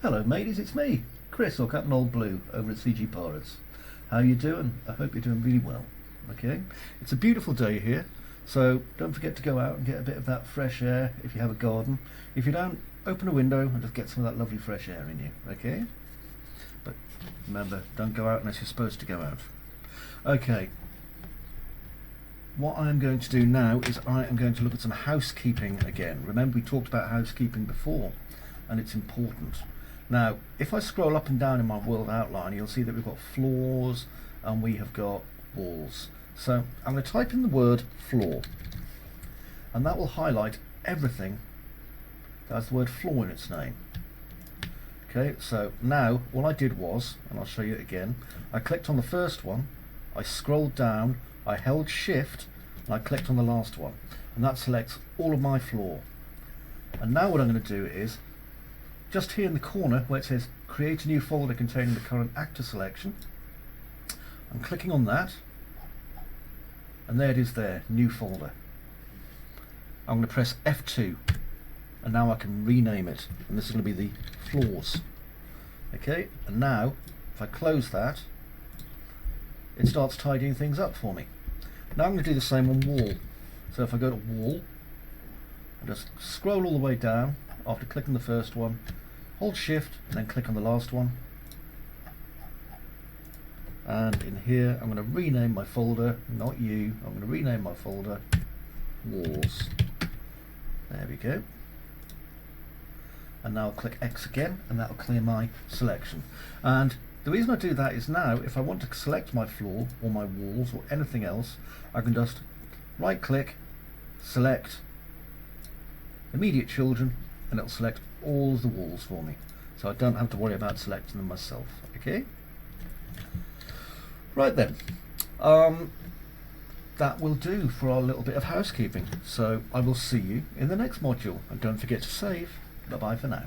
Hello mateys, it's me, Chris, or Captain OldBlue over at CGPirates. How you doing? I hope you're doing really well. Okay, it's a beautiful day here, so don't forget to go out and get a bit of that fresh air if you have a garden. If you don't, open a window and just get some of that lovely fresh air in you, okay? But remember, don't go out unless you're supposed to go out. Okay, what I'm going to do now is I am going to look at some housekeeping again. Remember, we talked about housekeeping before, and it's important. Now, if I scroll up and down in my world outline, you'll see that we've got floors and we have got walls. So I'm going to type in the word floor, and that will highlight everything that has the word floor in its name. Okay, so now what I did was, and I'll show you it again, I clicked on the first one, I scrolled down, I held shift, and I clicked on the last one, and that selects all of my floor. And now what I'm going to do is, just here in the corner where it says create a new folder containing the current actor selection, I'm clicking on that, and there it is there, new folder. I'm going to press F2, and now I can rename it, and this is going to be the floors. Okay, and now if I close that, it starts tidying things up for me. Now I'm going to do the same on wall. So if I go to wall, and just scroll all the way down after clicking the first one, hold shift and then click on the last one, and in here I'm going to rename my folder, not you, I'm going to rename my folder walls. There we go. And now I'll click X again, and that'll clear my selection. And the reason I do that is now if I want to select my floor or my walls or anything else, I can just right click, select immediate children, and it'll select all of the walls for me, so I don't have to worry about selecting them myself. Okay, right then, that will do for our little bit of housekeeping, so I will see you in the next module, and don't forget to save. Bye bye for now.